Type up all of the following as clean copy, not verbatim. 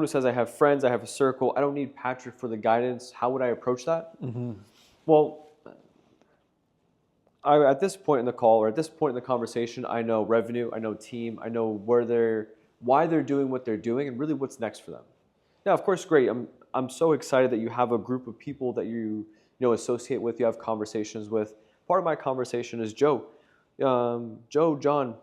someone who says, I have friends, I have a circle, I don't need Patrick for the guidance, how would I approach that? Well, at this point in the call or at this point in the conversation, I know revenue, I know team, I know why they're doing what they're doing, and really what's next for them. Now, of course, great. I'm so excited that you have a group of people that you associate with, you have conversations with. Part of my conversation is Joe. John,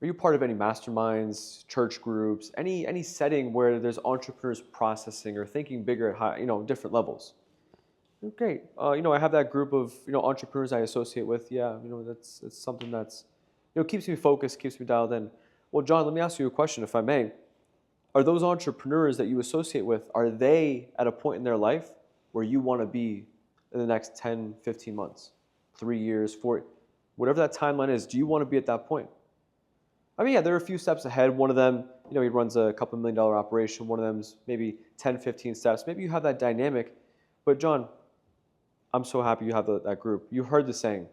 are you part of any masterminds, church groups, any setting where there's entrepreneurs processing or thinking bigger at high, different levels? Great. I have that group of entrepreneurs I associate with. Yeah, it's something that's keeps me focused, keeps me dialed in. Well, John, let me ask you a question, if I may. Are those entrepreneurs that you associate with, are they at a point in their life where you want to be in the next 10, 15 months, 3 years, 4, whatever that timeline is? Do you want to be at that point? I mean, yeah, there are a few steps ahead. One of them, he runs a couple $1 million operation. One of them's maybe 10, 15 steps. Maybe you have that dynamic. But John, I'm so happy you have that group. You heard the saying,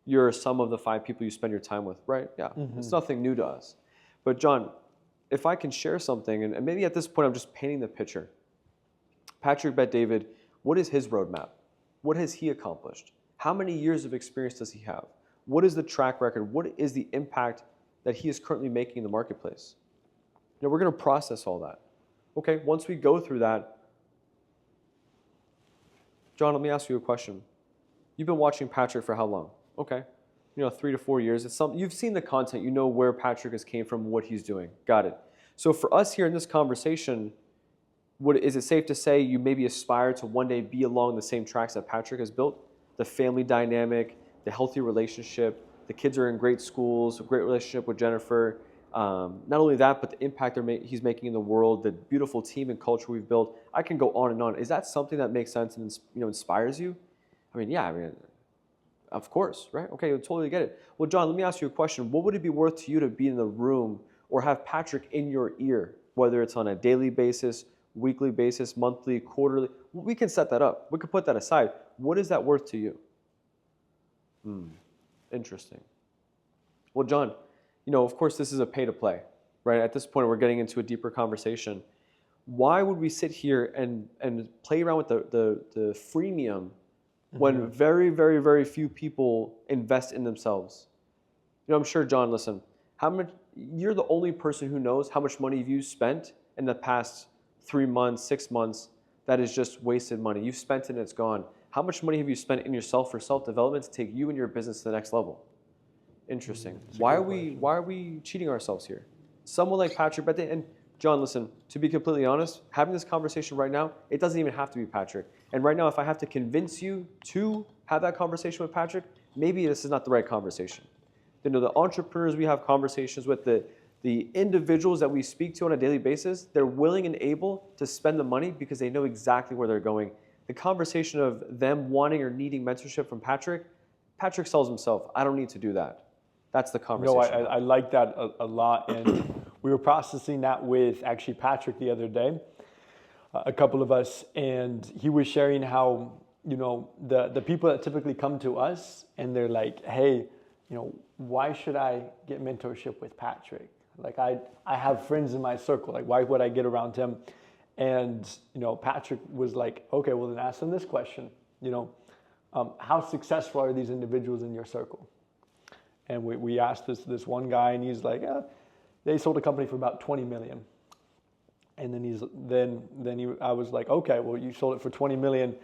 you're some of the 5 people you spend your time with, right? Yeah, It's nothing new to us. But John, if I can share something, and maybe at this point I'm just painting the picture. Patrick Bet-David, what is his roadmap? What has he accomplished? How many years of experience does he have? What is the track record? What is the impact that he is currently making in the marketplace? We're going to process all that. Okay, once we go through that, John, let me ask you a question. You've been watching Patrick for how long? Okay, 3 to 4 years. You've seen the content. You know where Patrick has came from, what he's doing. Got it. So for us here in this conversation, is it safe to say you maybe aspire to one day be along the same tracks that Patrick has built? The family dynamic, the healthy relationship, the kids are in great schools, a great relationship with Jennifer. Not only that, but the impact he's making in the world, the beautiful team and culture we've built. I can go on and on. Is that something that makes sense and inspires you? Of course, right? Okay, I totally get it. Well, John, let me ask you a question. What would it be worth to you to be in the room or have Patrick in your ear, whether it's on a daily basis, weekly basis, monthly, quarterly? We can set that up. We can put that aside. What is that worth to you? Interesting. Well, John, of course, this is a pay to play, right? At this point, we're getting into a deeper conversation. Why would we sit here and play around with the freemium when very, very, very few people invest in themselves? I'm sure, John, listen, you're the only person who knows how much money you've spent in the past 3 months, 6 months that is just wasted money. You've spent it and it's gone. How much money have you spent in yourself for self-development to take you and your business to the next level? Interesting. Why are we cheating ourselves here? Someone like Patrick, and John, listen, to be completely honest, having this conversation right now, it doesn't even have to be Patrick. And right now, if I have to convince you to have that conversation with Patrick, maybe this is not the right conversation. The entrepreneurs we have conversations with, the individuals that we speak to on a daily basis, they're willing and able to spend the money because they know exactly where they're going. The conversation of them wanting or needing mentorship from Patrick sells himself. I don't need to do that. That's the conversation. I like that a lot. And we were processing that with actually Patrick the other day, a couple of us, and he was sharing how, the people that typically come to us and they're like, hey, why should I get mentorship with Patrick? Like I have friends in my circle. Like, why would I get around him? And, Patrick was like, okay, well then ask them this question, how successful are these individuals in your circle? And we asked this one guy, and he's like, they sold a company for about 20 million. And then I was like, okay, well, you sold it for 20 million.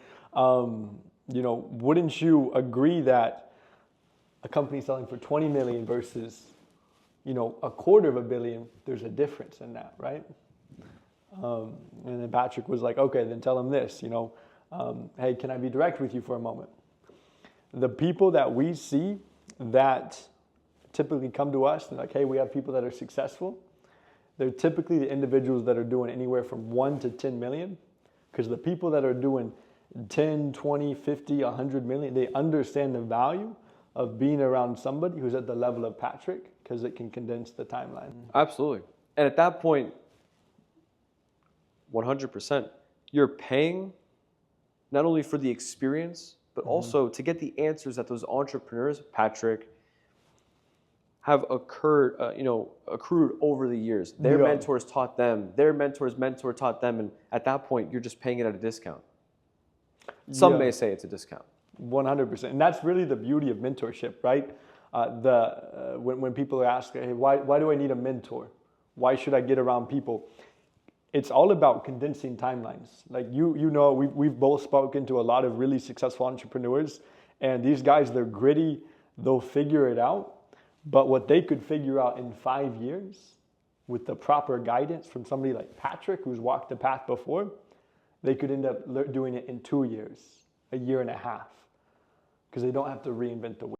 Wouldn't you agree that a company selling for 20 million versus, $250 million, there's a difference in that, right? And then Patrick was like, okay, then tell him this, hey, can I be direct with you for a moment? The people that we see that typically come to us and like, hey, we have people that are successful. They're typically the individuals that are doing anywhere from 1 to 10 million, because the people that are doing 10, 20, 50, 100 million, they understand the value of being around somebody who's at the level of Patrick, because it can condense the timeline. Absolutely. And at that point, 100%, you're paying not only for the experience, but also to get the answers that those entrepreneurs, Patrick, have accrued over the years. Their Yeah. mentors taught them, their mentor's mentor taught them, and at that point, you're just paying it at a discount. Some Yeah. may say it's a discount. 100%. And that's really the beauty of mentorship, right? When people ask, hey, why do I need a mentor? Why should I get around people? It's all about condensing timelines. Like we've both spoken to a lot of really successful entrepreneurs, and these guys, they're gritty, they'll figure it out. But what they could figure out in 5 years with the proper guidance from somebody like Patrick, who's walked the path before, they could end up doing it in 2 years, a year and a half, because they don't have to reinvent the wheel.